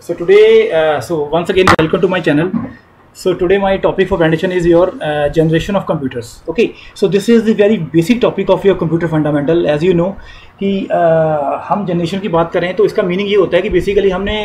So today, once again, welcome to my channel. So today my topic for presentation is your generation of computers. Okay, so this is the very basic topic of your computer fundamental. As you know कि हम generation की बात करें तो इसका meaning ये होता है कि बेसिकली हमने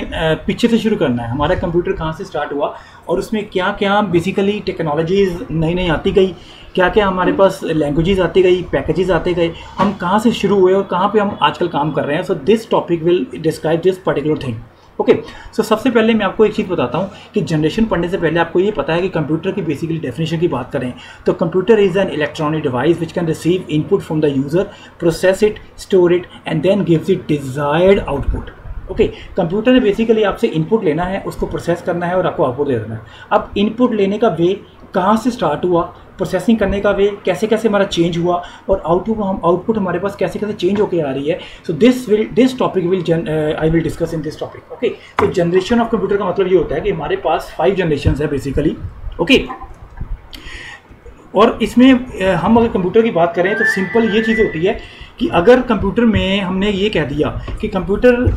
पीछे से शुरू करना है, हमारा कंप्यूटर कहाँ से स्टार्ट हुआ और उसमें क्या क्या बेसिकली टेक्नोलॉजीज़ नई नई आती गई, क्या क्या हमारे पास लैंग्वेजेस आती गई, पैकेजेस आते गए, हम कहाँ से शुरू हुए और कहाँ पे हम आजकल काम कर रहे हैं. So this topic will describe this particular thing. Okay, so सबसे पहले मैं आपको एक चीज़ बताता हूँ कि जनरेशन पढ़ने से पहले आपको ये पता है कि कंप्यूटर की बेसिकली डेफिनेशन की बात करें तो computer is an electronic device which can receive input from the user, process it, store it and then gives it desired output. Okay, computer ने बेसिकली आपसे इनपुट लेना है, उसको प्रोसेस करना है और आपको आउटपुट दे देना है. अब इनपुट लेने का वे कहाँ से स्टार्ट हुआ, प्रोसेसिंग करने का वे कैसे कैसे हमारा चेंज हुआ और आउटपुट हमारे पास कैसे कैसे चेंज होकर आ रही है. सो this topic I will discuss in this topic. Okay, तो जनरेशन ऑफ कंप्यूटर का मतलब ये होता है कि हमारे पास 5 जनरेशन है बेसिकली. ओके, और इसमें हम अगर कंप्यूटर की बात करें तो सिंपल ये चीज़ होती है कि अगर कंप्यूटर में हमने ये कह दिया कि computer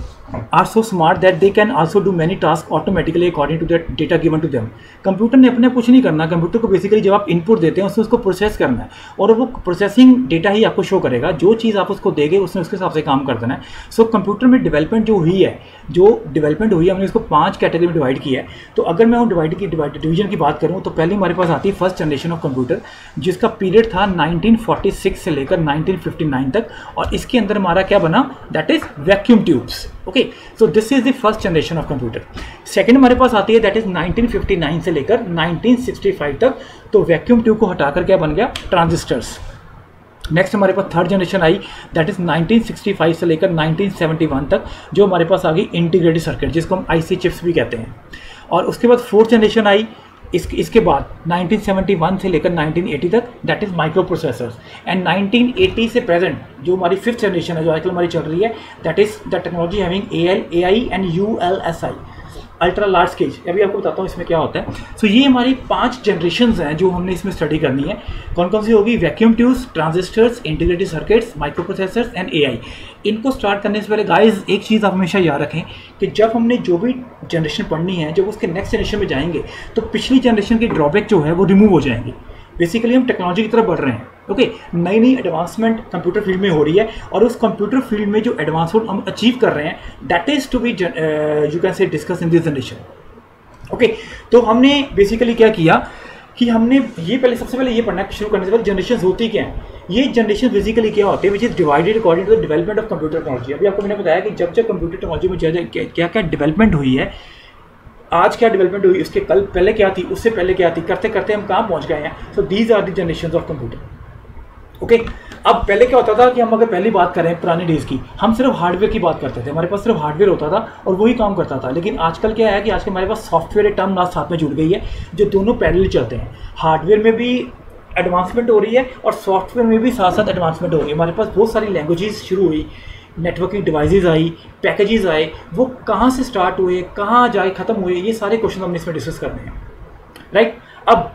are so smart that they can also do many task automatically according to that data given to them. Computer ने अपने कुछ नहीं करना, कंप्यूटर को बेसिकली जब आप इनपुट देते हैं उसको प्रोसेस करना है और वो प्रोसेसिंग डेटा ही आपको शो करेगा. जो चीज़ आप उसको देंगे उसने उसके हिसाब से काम कर देना है. सो कंप्यूटर में डेवलपमेंट जो हुई है हमने इसको 5 कैटेगरी में डिवाइड किया है. तो अगर मैं वो डिवीजन की बात करूँ तो पहले हमारे पास आती है फर्स्ट जनरेशन ऑफ कंप्यूटर जिसका पीरियड था 1946 से लेकर 1959 तक और इसके अंदर हमारा क्या बना, that is vacuum tubes. Okay, so this is the first generation of computer. Second हमारे पास आती है दैट इज 1959 से लेकर 1965 तक. तो वैक्यूम ट्यूब को हटाकर क्या बन गया, ट्रांजिस्टर्स. नेक्स्ट हमारे पास थर्ड जनरेशन आई दैट इज 1965 से लेकर 1971 तक जो हमारे पास आ गई इंटीग्रेटेड सर्किट जिसको हम आईसी चिप्स भी कहते हैं. और उसके बाद फोर्थ जनरेशन आई इसके बाद 1971 से लेकर 1980 तक that is micro processors. And 1980 से प्रेजेंट जो हमारी फिफ्थ जनरेशन है जो आजकल हमारी चल रही है that is the technology having AI and ULSI, ultra large sketch. अभी आपको बताता हूँ इसमें क्या होता है. सो ये हमारी 5 जनरेशन्स हैं जो हमने इसमें स्टडी करनी है. कौन कौन सी होगी, vacuum tubes, transistors, integrated circuits, micro processors and AI. इनको स्टार्ट करने से पहले गाइस एक चीज़ आप हमेशा याद रखें कि जब हमने जो भी जनरेशन पढ़नी है, जब उसके नेक्स्ट जनरेशन में जाएंगे तो पिछली जनरेशन की ड्रॉबैक जो है वो रिमूव हो जाएंगी. बेसिकली हम टेक्नोलॉजी की तरफ बढ़ रहे हैं. ओके, नई नई एडवांसमेंट कंप्यूटर फील्ड में हो रही है और उस कंप्यूटर फील्ड में जो एडवांसमेंट हम अचीव कर रहे हैं that is to be you can say discuss in this generation. Okay, तो हमने बेसिकली क्या किया कि हमने ये सबसे पहले ये पढ़ना है शुरू करने से पहले जनरेशन होती क्या है. ये जनरेशन बेसिकली क्या होते हैं which is divided according to the development of computer technology. अभी आपको मैंने बताया कि जब कंप्यूटर टेक्नोलॉजी में क्या क्या डेवलपमेंट हुई है, आज क्या डेवलपमेंट हुई, उसके कल पहले क्या थी, उससे पहले क्या थी, करते करते हम कहाँ पहुँच गए हैं. So these are the generation of computer. Okay, अब पहले क्या होता था कि हम अगर पहली बात करें पुराने डेज की, हम सिर्फ हार्डवेयर की बात करते थे, हमारे पास सिर्फ हार्डवेयर होता था और वही काम करता था. लेकिन आजकल क्या है कि आजकल हमारे पास सॉफ्टवेयर टर्म ना साथ में जुड़ गई है जो दोनों पैरेलल चलते हैं. हार्डवेयर में भी एडवांसमेंट हो रही है और सॉफ्टवेयर में भी साथ साथ एडवांसमेंट हो रही है. हमारे पास बहुत सारी लैंग्वेजेस शुरू हुई, नेटवर्किंग डिवाइसेस आई, पैकेजेस आए, वो कहाँ से स्टार्ट हुए, कहाँ जाए ख़त्म हुए, ये सारे क्वेश्चन हमने इसमें डिस्कस करने हैं. राइट, अब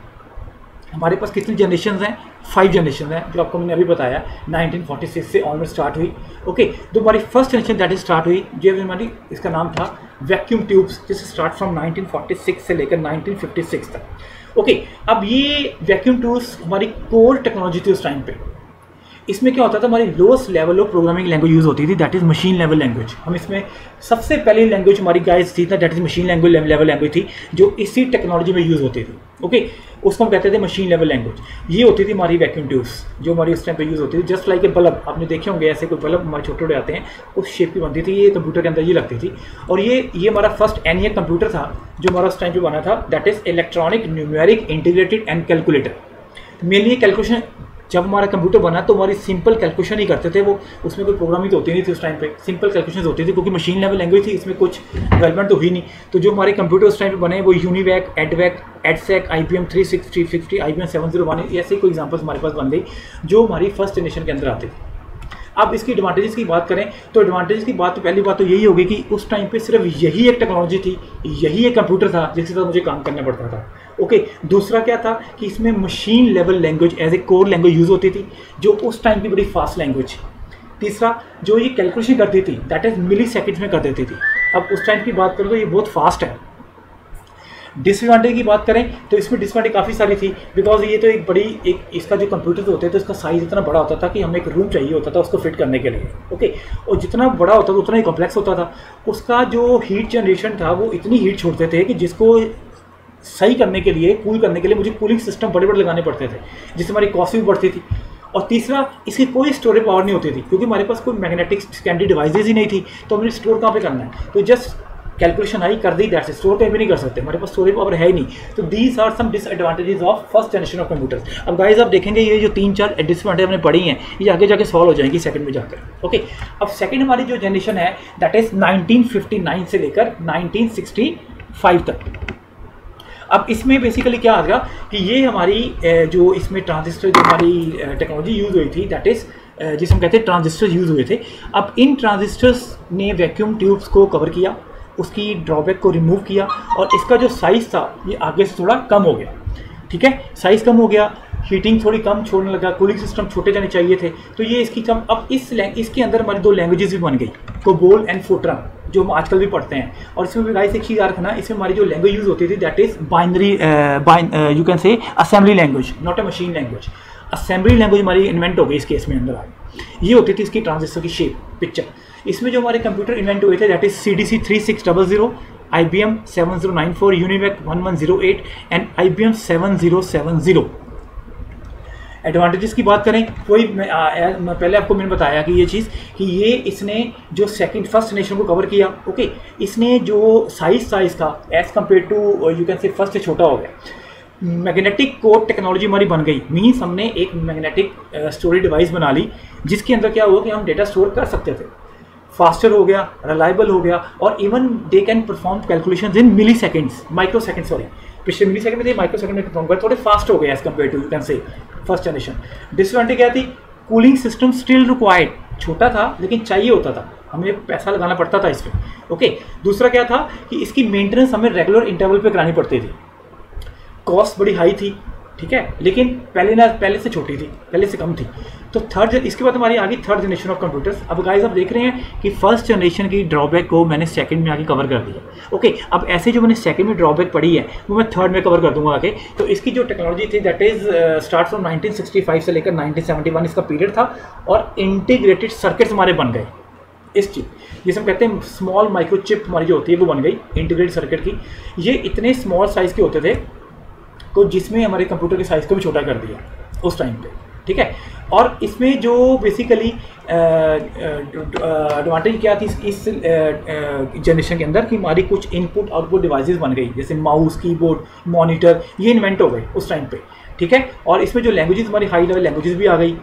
हमारे पास कितनी जनरेशन हैं, 5 जनरेशन हैं जो आपको मैंने अभी बताया 1946 से ऑनवर्ड स्टार्ट हुई. ओके, तो हमारी first generation that is start हुई जो हमारी इसका नाम था वैक्यूम ट्यूब्स जिसे स्टार्ट फ्रॉम 1946 से लेकर 1956 तक. ओके, अब ये वैक्यूम ट्यूब्स हमारी कोर टेक्नोलॉजी थी उस टाइम पे. इसमें क्या होता था, हमारी lowest level of programming language use होती थी that is machine level language. हम इसमें सबसे पहली लैंग्वेज हमारी गाइस थी that is machine level language थी जो इसी टेक्नोलॉजी में यूज़ होती थी. ओके, उसको हम कहते थे मशीन लेवल लैंग्वेज. ये होती थी हमारी वैक्यूम ट्यूब्स जो हमारी उस टाइम पे यूज़ होती थी. जस्ट लाइक ए बल्ब, आपने देखे होंगे ऐसे कोई बल्ब हमारे छोटे छोटे आते हैं उस शेप की बनती थी, ये कंप्यूटर के अंदर ये लगती थी. और ये हमारा फर्स्ट ENIAC कंप्यूटर था जो हमारा उस टाइम पे बना था that is electronic numeric integrated and calculator. Mainly calculation जब हमारा कंप्यूटर बना तो हमारी सिंपल कैलकुलेशन ही करते थे वो, उसमें कोई प्रोग्रामिंग तो होती नहीं थी उस टाइम पे, सिंपल कैलकुलेशन होती थी क्योंकि मशीन लेवल लैंग्वेज थी, इसमें कुछ डेवलपमेंट तो हुई नहीं. तो जो हमारे कंप्यूटर उस टाइम पे बने वो यूनिवैक, एडवैक, एडसेक, IBM 360, IBM 701 ऐसे कोई एग्जाम्पल्स हमारे पास बन गई जो हमारी फर्स्ट जनरेशन के अंदर आती थी. अब इसकी एडवांटेजेस की बात करें तो एडवांटेजेस की बात तो पहली बात तो यही होगी कि उस टाइम पे सिर्फ यही एक टेक्नोलॉजी थी, यही एक कंप्यूटर था जिसके साथ मुझे काम करना पड़ता था. ओके, दूसरा क्या था कि इसमें machine level language as a core language use होती थी जो उस टाइम की बड़ी फास्ट लैंग्वेज. तीसरा जो ये कैलकुलेशन करती थी दैट इज़ मिली सेकेंड्स में कर देती थी. अब उस टाइम की बात करें तो ये बहुत फास्ट है। डिसएडवांटेज की बात करें तो इसमें डिसएडवांटेज काफ़ी सारी थी, बिकॉज ये तो एक बड़ी एक इसका जो कंप्यूटर होते हैं तो इसका साइज़ इतना बड़ा होता था कि हमें एक रूम चाहिए होता था उसको फिट करने के लिए। ओके, और जितना बड़ा होता था उतना ही कॉम्प्लेक्स होता था। उसका जो हीट जनरेशन था वो इतनी हीट छोड़ते थे कि जिसको सही करने के लिए, कूल करने के लिए मुझे कूलिंग सिस्टम बड़े बड़े लगाने पड़ते थे, जिससे हमारी कॉस्ट भी बढ़ती थी। और तीसरा, इसकी कोई स्टोरेज पावर नहीं होती थी, क्योंकि हमारे पास कोई मैग्नेटिक सेकेंडरी डिवाइसेज ही नहीं थी, तो हमने स्टोर कहाँ पे करना है, तो जस्ट कैलकुलेशन आई कर दी, दैट्स इट, स्टोर कहीं भी नहीं कर सकते, हमारे पास स्टोरेज पावर है ही नहीं। तो these are some disadvantages of first generation of computers. अब गाइस आप देखेंगे ये जो 3-4 डिसएडवांटेज हमने पढ़ी हैं ये आगे जाके सॉल्व हो जाएंगी सेकंड में जाकर। ओके, अब सेकंड हमारी जो जनरेशन है दैट इज 1959 से लेकर 1965 तक। अब इसमें बेसिकली क्या आ गया कि ये हमारी जो इसमें ट्रांजिस्टर जो हमारी टेक्नोलॉजी यूज़ हुई थी दैट इज़ जिसे हम कहते हैं ट्रांजिस्टर यूज़ हुए थे। अब इन ट्रांजिस्टर्स ने वैक्यूम ट्यूब्स को कवर किया, उसकी ड्रॉबैक को रिमूव किया, और इसका जो साइज़ था ये आगे से थोड़ा कम हो गया। ठीक है, साइज़ कम हो गया, हीटिंग थोड़ी कम छोड़ने लगा, कूलिंग सिस्टम छोटे जाने चाहिए थे, तो ये इसकी कम। अब इसके अंदर हमारी 2 लैंग्वेजेस भी बन गई, कोबोल एंड फोर्ट्रान, जो हम आजकल भी पढ़ते हैं। और इसमें भी गाइस एक चीज़ याद रखना, इसमें हमारी जो लैंग्वेज यूज़ होती थी that is binary you can से assembly language, not a machine language. Assembly language हमारी इन्वेंट हो गई इस केस में अंदर आ गई। ये होती थी इसकी ट्रांजिस्टर की शेप पिक्चर। इसमें जो हमारे कंप्यूटर इन्वेंट हुए थे that is CDC 3600, IBM 7094, UNIVAC 1108 and IBM 7070। Advantages की बात करें, कोई मैं पहले आपको मैंने बताया कि ये चीज़ कि ये इसने जो फर्स्ट जनरेशन को कवर किया। ओके, इसने जो साइज़ था इसका as compare to you can say first से छोटा हो गया। मैग्नेटिक कोड टेक्नोलॉजी हमारी बन गई, मीन्स हमने एक मैग्नेटिक स्टोरेज डिवाइस बना ली जिसके अंदर क्या हुआ कि हम डेटा स्टोर कर सकते थे। फास्टर हो गया, रिलायबल हो गया, और even they can perform calculations in milliseconds, microsecond, sorry पिछले मिली सेकेंड में थे, माइक्रो सेकेंड में परफॉर्म कर, थोड़े फास्ट हो गए as compare to you can say first generation. Disadvantage क्या थी, कूलिंग सिस्टम स्टिल रिक्वायर्ड, छोटा था लेकिन चाहिए होता था, हमें पैसा लगाना पड़ता था इसमें। ओके, दूसरा क्या था कि इसकी मेंटेनेंस हमें रेगुलर इंटरवल पे करानी पड़ती थी, कॉस्ट बड़ी हाई थी। ठीक है, लेकिन पहले से छोटी थी, पहले से कम थी। तो इसके बाद हमारी आ गई थर्ड जनरेशन ऑफ कंप्यूटर्स। अब गाइस आप देख रहे हैं कि फर्स्ट जनरेशन की ड्रॉबैक को मैंने सेकंड में आगे कवर कर दिया। ओके, अब ऐसे जो मैंने सेकंड में ड्रॉबैक पढ़ी है वो मैं थर्ड में कवर कर दूंगा आगे। तो इसकी जो टेक्नोलॉजी थी दैट इज स्टार्ट फ्रॉम 1965 से लेकर 1971 इसका पीरियड था, और इंटीग्रेटेड सर्किट्स हमारे बन गए। इस चिप जिसे हम कहते हैं स्मॉल माइक्रो चिप हमारी जो होती है वो बन गई इंटीग्रेटेड सर्किट की। ये इतने स्मॉल साइज़ के होते थे तो जिसमें हमारे कंप्यूटर के साइज़ को भी छोटा कर दिया उस टाइम पे। ठीक है, और इसमें जो बेसिकली एडवांटेज क्या थी इस जनरेशन के अंदर कि हमारी कुछ इनपुट आउटपुट डिवाइसेस बन गई, जैसे माउस, कीबोर्ड, मॉनिटर, ये इन्वेंट हो गए उस टाइम पे। ठीक है, और इसमें जो लैंग्वेजेस हमारी हाई लेवल लैंग्वेजेस भी आ गई,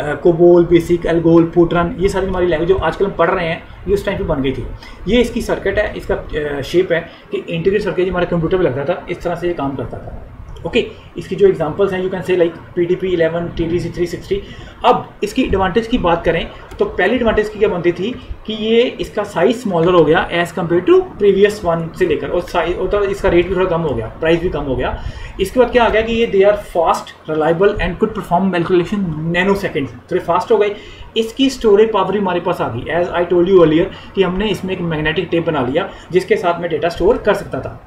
कोबोल, बेसिक, एल्गोल, फोर्ट्रान, ये सारी हमारी लैंग्वेज जो आजकल हम पढ़ रहे हैं ये उस टाइम पे बन गई थी। ये इसकी सर्किट है, इसका शेप है कि इंटीग्रेटेड सर्किट हमारे कंप्यूटर पे लगता था, इस तरह से ये काम करता था। ओके, इसकी जो एग्जांपल्स हैं यू कैन से लाइक PDP-11, TDC 360। अब इसकी एडवांटेज की बात करें तो पहली एडवांटेज की क्या बनती थी कि ये इसका साइज स्मॉलर हो गया as compare to previous one से लेकर, और साइज तो इसका रेट भी थोड़ा कम हो गया, प्राइस भी कम हो गया। इसके बाद क्या आ गया कि ये they are fast, reliable and could perform calculation nanoseconds, थोड़े फास्ट हो गए। इसकी स्टोरेज पावर भी हमारे पास आ गई, as I told you earlier कि हमने इसमें एक मैग्नेटिक टेप बना लिया जिसके साथ मैं डेटा स्टोर कर सकता था।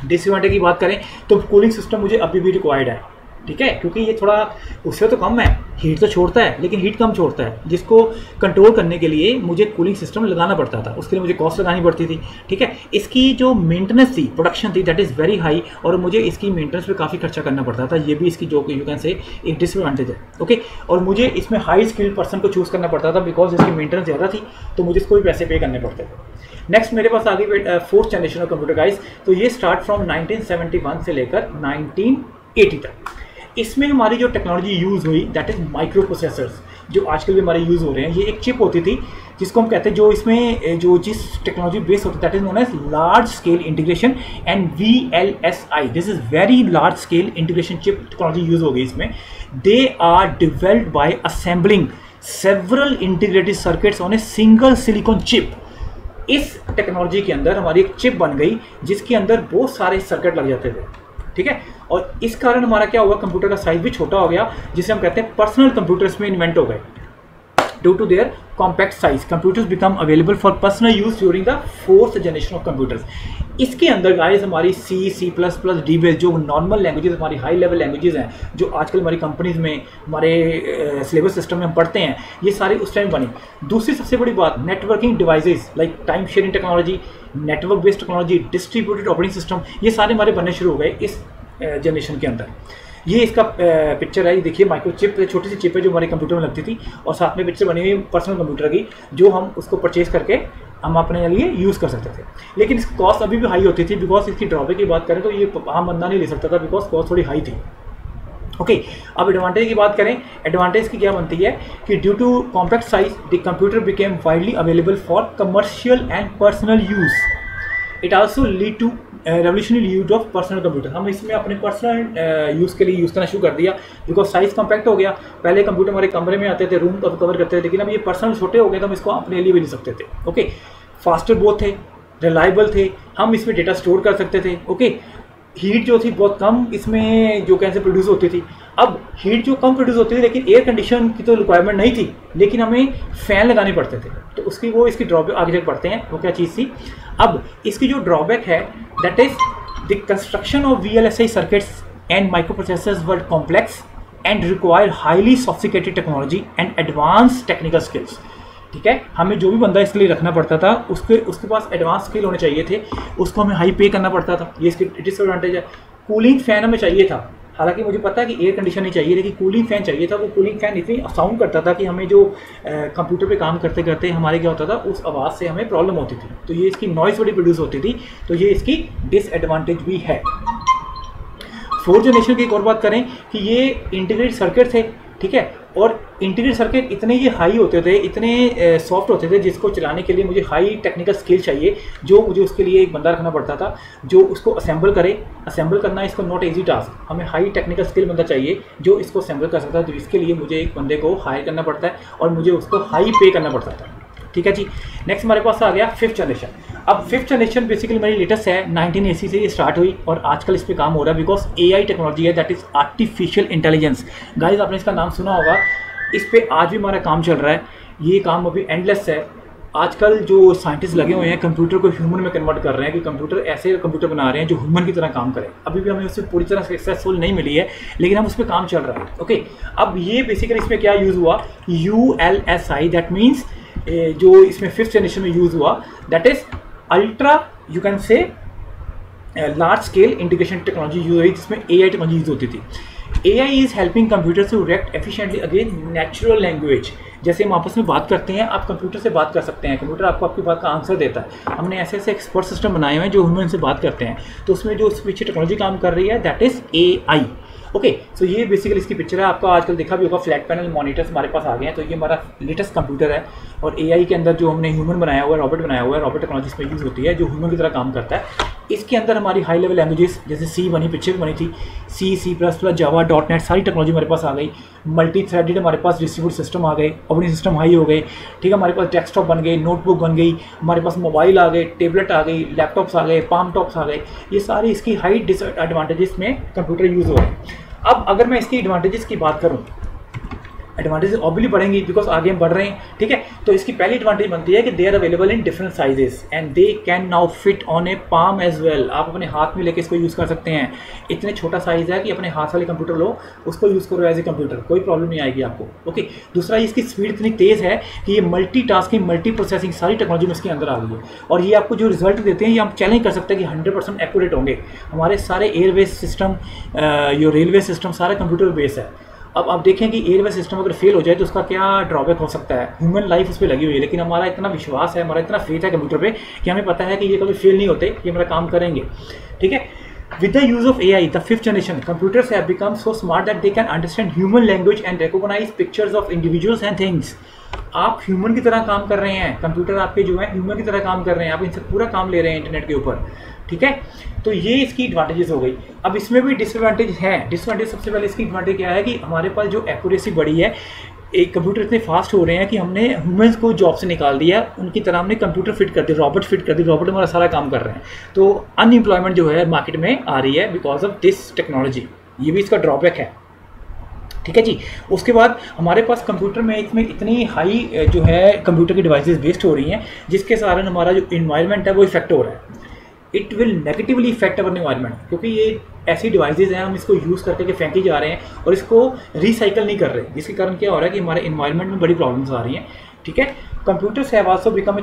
डिसएडवांटेज की बात करें तो कूलिंग सिस्टम मुझे अभी भी रिक्वायर्ड है। ठीक है, क्योंकि ये थोड़ा उससे तो कम है, हीट तो छोड़ता है लेकिन हीट कम छोड़ता है, जिसको कंट्रोल करने के लिए मुझे कूलिंग सिस्टम लगाना पड़ता था, उसके लिए मुझे कॉस्ट लगानी पड़ती थी। ठीक है, इसकी जो मेंटेनेंस थी, प्रोडक्शन थी, दैट इज़ वेरी हाई, और मुझे इसकी मेंटेनेंस पे काफ़ी खर्चा करना पड़ता था। ये भी इसकी जो यू कैन से एक डिसएडवांटेज है। ओके, और मुझे इसमें हाई स्किल्ड पर्सन को चूज़ करना पड़ता था बिकॉज इसकी मेंटेनेंस ज़्यादा थी, तो मुझे इसको भी पैसे पे करने पड़ते थे। नेक्स्ट मेरे पास आ गई fourth generation of computer guys. तो ये स्टार्ट फ्रॉम 1971 से लेकर 1980 तक। इसमें हमारी जो टेक्नोलॉजी यूज़ हुई दैट इज़ माइक्रो प्रोसेसर्स, जो आजकल भी हमारे यूज़ हो रहे हैं। ये एक चिप होती थी जिसको हम कहते हैं, जो इसमें जो जिस टेक्नोलॉजी बेस होती है that is known as large scale integration and VLSI। This is very large scale integration chip technology use हो गई इसमें। They are developed by assembling several integrated circuits on a single silicon chip. इस technology के अंदर हमारी एक chip बन गई जिसके अंदर बहुत सारे सर्किट लग जाते थे। ठीक है, और इस कारण हमारा क्या हुआ, कंप्यूटर का साइज भी छोटा हो गया, जिसे हम कहते हैं पर्सनल कंप्यूटर्स में इन्वेंट हो गए। Due to their compact size computers become available for personal use during the 4th generation of computers. इसके अंदर गाइस हमारी C plus plus D base जो नॉर्मल लैंग्वेजेस हमारी हाई लेवल लैंग्वेजेस हैं जो आजकल हमारी कंपनीज में हमारे सिलेबस सिस्टम में हम पढ़ते हैं, ये सारी उस टाइम बनी। दूसरी सबसे बड़ी बात, networking devices like time sharing technology, network based technology, distributed operating system, ये सारे हमारे बनने शुरू हो गए इस जनरेशन के अंदर। ये इसका पिक्चर है, ये देखिए माइक्रो चिप, छोटी सी चिप है जो हमारे कंप्यूटर में लगती थी, और साथ में पिक्चर बनी हुई पर्सनल कंप्यूटर की जो हम उसको परचेज करके हम अपने लिए यूज़ कर सकते थे। लेकिन इसकी कॉस्ट अभी भी हाई होती थी, बिकॉज इसकी ड्रॉबैक की बात करें तो ये आम बंदा नहीं ले सकता था, बिकॉज कॉस्ट थोड़ी हाई थी। ओके, अब एडवांटेज की बात करें, एडवांटेज की क्या बनती है कि due to compact size the computer became widely available for commercial and personal use. It also lead to revolutionary use of personal computer. हम इसमें अपने पर्सनल यूज़ के लिए यूज़ करना शुरू कर दिया, बिकॉज साइज़ कॉम्पैक्ट हो गया। पहले कंप्यूटर हमारे कमरे में आते थे, रूम कवर करते थे, लेकिन अब ये पर्सनल छोटे हो गए तो हम इसको अपने लिए भी ले सकते थे। ओके, फास्टर बहुत थे, रिलायबल थे, हम इसमें डेटा स्टोर कर सकते थे। ओके, हीट जो थी बहुत कम इसमें जो कैसे प्रोड्यूस होती थी। अब हीट जो कम प्रोड्यूस होती थी, लेकिन एयर कंडीशन की तो रिक्वायरमेंट नहीं थी, लेकिन हमें फ़ैन लगाने पड़ते थे, तो उसकी इसकी ड्रॉबैक आगे जाकर पढ़ते हैं वो क्या चीज़ थी। अब इसकी जो ड्रॉबैक है that is the construction of VLSI circuits and microprocessors were complex and require highly sophisticated technology and advance technical skills. ठीक है, हमें जो भी बंदा इसके लिए रखना पड़ता था उसके पास एडवांस स्किल होने चाहिए थे, उसको हमें हाई पे करना पड़ता था, ये इसकी डिसएडवांटेज है। कूलिंग फ़ैन हमें चाहिए था, हालांकि मुझे पता है कि एयर कंडीशन नहीं चाहिए, लेकिन कूलिंग फ़ैन चाहिए था। वो कूलिंग फ़ैन इतनी साउंड करता था कि हमें जो कंप्यूटर पे काम करते करते हमारे क्या होता था, उस आवाज़ से हमें प्रॉब्लम होती थी, तो ये इसकी नॉइज़ बड़ी प्रोड्यूस होती थी, तो ये इसकी डिसएडवांटेज भी है। 4th जनरेशन की एक और बात करें कि ये इंटीग्रेटेड सर्किट थे, ठीक है, और इंटीग्रेटेड सर्किट इतने ये हाई होते थे, इतने सॉफ्ट होते थे, जिसको चलाने के लिए मुझे हाई टेक्निकल स्किल चाहिए, जो मुझे उसके लिए एक बंदा रखना पड़ता था जो उसको असेंबल करे। असेंबल करना इसको नॉट ईजी टास्क, हमें हाई टेक्निकल स्किल बंदा चाहिए जो इसको असेंबल कर सकता है, तो इसके लिए मुझे एक बंदे को हायर करना पड़ता है और मुझे उसको हाई पे करना पड़ता था। ठीक है जी, नेक्स्ट हमारे पास आ गया 5th जनरेशन। अब 5th जनरेशन बेसिकली मेरी लेटेस्ट है, 1980 से ये स्टार्ट हुई और आजकल इस पर काम हो रहा है, बिकॉज AI टेक्नोलॉजी है, that is artificial intelligence. Guys आपने इसका नाम सुना होगा, इस पे आज भी हमारा काम चल रहा है, ये काम अभी एंडलेस है। आजकल जो साइंटिस्ट लगे हुए हैं कंप्यूटर को ह्यूमन में कन्वर्ट कर रहे हैं, कि कंप्यूटर ऐसे कंप्यूटर बना रहे हैं जो ह्यूमन की तरह काम करें। अभी भी हमें उससे पूरी तरह सक्सेसफुल नहीं मिली है, लेकिन हम उस पर काम चल रहा है। ओके, अब ये बेसिकली इसमें क्या यूज़ हुआ, ULSI, दैट मीन्स जो इसमें 5th जनरेशन में यूज़ हुआ, that is ultra you can say large scale integration technology use हुई, जिसमें AI टेक्नोलॉजी यूज होती थी। AI is helping computers to react efficiently again natural language. जैसे हम आपस में बात करते हैं, आप कंप्यूटर से बात कर सकते हैं, कंप्यूटर आपको आपकी बात का आंसर देता है। हमने ऐसे ऐसे एक्सपर्ट सिस्टम बनाए हुए हैं जो ह्यूमन से बात करते हैं, तो उसमें जो उस पीछे टेक्नोलॉजी काम कर रही है दैट इज़ AI। ओके, सो ये बेसिकली इसकी पिक्चर है, आपको आजकल देखा भी होगा फ्लैट पैनल मॉनिटर्स हमारे पास आ गए हैं, तो ये हमारा लेटेस्ट कंप्यूटर है। और AI के अंदर जो हमने ह्यूमन बनाया हुआ है, रॉबोट बनाया हुआ है, रॉबोट टेक्नोलॉजी इसमें यूज़ होती है जो ह्यूमन की तरह काम करता है। इसके अंदर हमारी हाई लेवल लैंग्वेजेस जैसे C बनी, पीछे भी बनी थी, C++, जावा, .NET, सारी टेक्नोलॉजी हमारे पास आ गई। मल्टी थ्रेडेड हमारे पास डिस्ट्रीब्यूट सिस्टम आ गए, ऑपरेटिंग सिस्टम हाई हो गए, ठीक है, हमारे पास डेस्कटॉप बन गए, नोटबुक बन गई, हमारे पास मोबाइल आ गए, टेबलेट आ गई, लैपटॉप्स आ गए, पाम टॉप्स आ गए। ये सारी इसकी हाई डिसएडवांटेजेस में कंप्यूटर यूज़ हो रहे। अब अगर मैं इसकी एडवांटेजेस की बात करूँ, एडवांटेजेस ऑब्वियसली बढ़ेंगी बिकॉज आगे हम बढ़ रहे हैं, ठीक है। तो इसकी पहली एडवांटेज बनती है कि they are available in different sizes and they can now fit on a palm as well. आप अपने हाथ में लेके इसको यूज़ कर सकते हैं। इतने छोटा साइज़ है कि अपने हाथ वाले कंप्यूटर लो, उसको यूज़ करो एज ए कंप्यूटर, कोई प्रॉब्लम नहीं आएगी आपको। ओके, दूसरा इसकी स्पीड इतनी तेज़ है कि ये मल्टी टास्किंग, मल्टी प्रोसेसिंग सारी टेक्नोलॉजी में इसके अंदर आ गई है, और ये आपको जो रिजल्ट देते हैं ये हम चैलेंज कर सकते हैं कि 100% एक्यूरेट होंगे। हमारे सारे एयरवेज सिस्टम, जो रेलवे सिस्टम, सारा कंप्यूटर बेस है। अब आप देखें कि एयरवे सिस्टम अगर फेल हो जाए तो उसका क्या ड्रॉबैक हो सकता है। ह्यूमन लाइफ उस पर लगी हुई है, लेकिन हमारा इतना विश्वास है, हमारा इतना फेथ है कंप्यूटर पे कि हमें पता है कि ये कभी फेल नहीं होते, ये हमारा काम करेंगे, ठीक है। With the use of AI, the 5th generation, computers have become so smart that they can understand human language and recognize pictures of individuals and things. आप ह्यूमन की तरह काम कर रहे हैं, कंप्यूटर आपके जो है ह्यूमन की तरह काम कर रहे हैं, आप इनसे पूरा काम ले रहे हैं इंटरनेट के ऊपर, ठीक है। तो ये इसकी एडवांटेजेस हो गई। अब इसमें भी डिसएडवांटेज हैं। डिसएडवांटेज सबसे पहले इसकी एडवांटेज क्या है कि हमारे पास जो एक्यूरेसी बढ़ी है, एक कंप्यूटर इतने फास्ट हो रहे हैं कि हमने ह्यूमंस को जॉब से निकाल दिया, उनकी तरह हमने कंप्यूटर फिट कर दिया, रॉबोट फिट कर दिया, रॉबोट हमारा सारा काम कर रहे हैं। तो अनएम्प्लॉयमेंट जो है मार्केट में आ रही है बिकॉज ऑफ दिस टेक्नोलॉजी, ये भी इसका ड्रॉबैक है। ठीक है जी। उसके बाद हमारे पास कंप्यूटर में इसमें इतनी हाई जो है कंप्यूटर की डिवाइसेस वेस्ट हो रही हैं, जिसके कारण हमारा जो इन्वायरमेंट है वो इफेक्ट हो रहा है। It will negatively effect our environment, क्योंकि ये ऐसी डिवाइसेज हैं, हम इसको यूज़ करके फेंके जा रहे हैं और इसको रिसाइकल नहीं कर रहे, जिसके कारण क्या हो रहा है कि हमारे इन्वायरमेंट में बड़ी प्रॉब्लम्स आ रही हैं। ठीक है, computers have also become a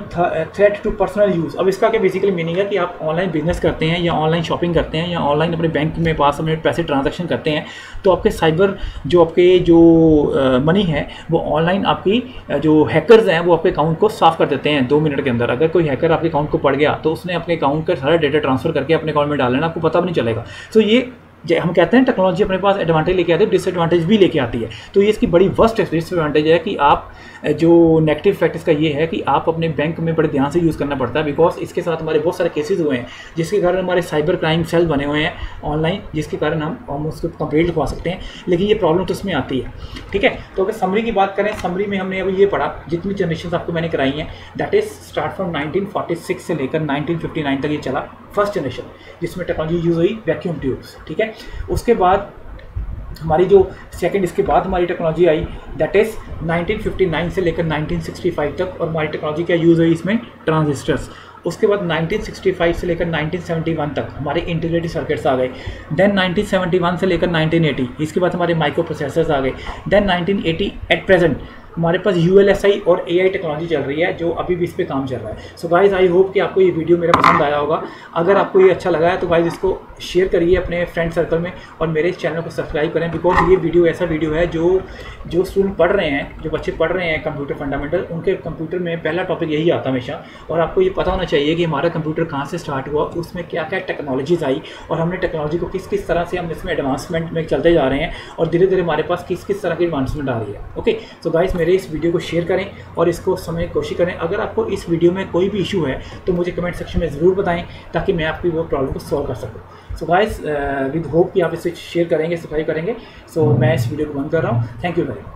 threat to personal use. अब इसका क्या बेसिकली मीनिंग है कि आप ऑनलाइन बिजनेस करते हैं या ऑनलाइन शॉपिंग करते हैं या ऑनलाइन अपने बैंक में पास अपने पैसे ट्रांजैक्शन करते हैं, तो आपके साइबर जो आपके जो मनी है वो ऑनलाइन आपकी जो हैकर्स हैं वो आपके अकाउंट को साफ़ कर देते हैं 2 मिनट के अंदर। अगर कोई हैकर आपके अकाउंट को पड़ गया तो उसने अपने अकाउंट का सारा डेटा ट्रांसफ़र करके अपने अकाउंट में डाल लेना, आपको पता भी नहीं चलेगा। सो ये हम कहते हैं टेक्नोलॉजी अपने पास एडवांटेज लेके आती है, डिसएडवांटेज भी लेके आती है। तो ये इसकी बड़ी वर्स्ट डिसएडवांटेज है कि आप जो नेगेटिव इफेक्ट इसका ये है कि आप अपने बैंक में बड़े ध्यान से यूज़ करना पड़ता है, बिकॉज इसके साथ हमारे बहुत सारे केसेस हुए हैं जिसके कारण हमारे साइबर क्राइम सेल बने हुए हैं ऑनलाइन, जिसके कारण हम उसको कंप्लेंट लिखवा सकते हैं। लेकिन ये प्रॉब्लम तो उसमें आती है। ठीक है, तो अगर समरी की बात करें, समरी में हमने अभी ये पढ़ा, जितनी जनरेशन आपको मैंने कराई हैं, दैट इज स्टार्ट फ्रॉम 1946 से लेकर 1959 तक ये चला, फर्स्ट जनरेशन जिसमें टेक्नोलॉजी यूज़ हुई वैक्यूम ट्यूब्स। ठीक है, उसके बाद हमारी जो सेकंड, इसके बाद हमारी टेक्नोलॉजी आई दैट इज़ 1959 से लेकर 1965 तक, और हमारी टेक्नोलॉजी क्या यूज़ हुई इसमें, ट्रांजिस्टर्स। उसके बाद 1965 से लेकर 1971 तक हमारे इंटीग्रेटेड सर्किट्स आ गए। देन 1971 से लेकर 1980, इसके बाद हमारे माइक्रो प्रोसेसर्स आ गए। देन 1980 एट प्रेजेंट हमारे पास ULSI और AI टेक्नोलॉजी चल रही है, जो अभी भी इस पे काम चल रहा है। सो गाइज़, आई होप कि आपको ये वीडियो मेरा पसंद आया होगा। अगर आपको ये अच्छा लगा है तो गाइज़ इसको शेयर करिए अपने फ्रेंड सर्कल में, और मेरे इस चैनल को सब्सक्राइब करें, बिकॉज ये वीडियो ऐसा वीडियो है जो स्टूडेंट पढ़ रहे हैं, जो बच्चे पढ़ रहे हैं कंप्यूटर फंडामेंटल, उनके कंप्यूटर में पहला टॉपिक यही आता है हमेशा। और आपको ये पता होना चाहिए कि हमारा कंप्यूटर कहाँ से स्टार्ट हुआ, उसमें क्या क्या टेक्नोलॉजीज़ आई, और हमने टेक्नोलॉजी को किस किस तरह से हम इसमें एडवांसमेंट में चलते जा रहे हैं, और धीरे धीरे हमारे पास किस किस तरह की एडवांसमेंट आ रही है। ओके, सो गाइज़, मेरे इस वीडियो को शेयर करें और इसको समझने की कोशिश करें। अगर आपको इस वीडियो में कोई भी इशू है तो मुझे कमेंट सेक्शन में ज़रूर बताएं, ताकि मैं आपकी वो प्रॉब्लम को सॉल्व कर सकूं। सो गाइस, विद होप कि आप इसे शेयर करेंगे, सब्सक्राइब करेंगे। सो मैं इस वीडियो को बंद कर रहा हूँ। Thank you very much.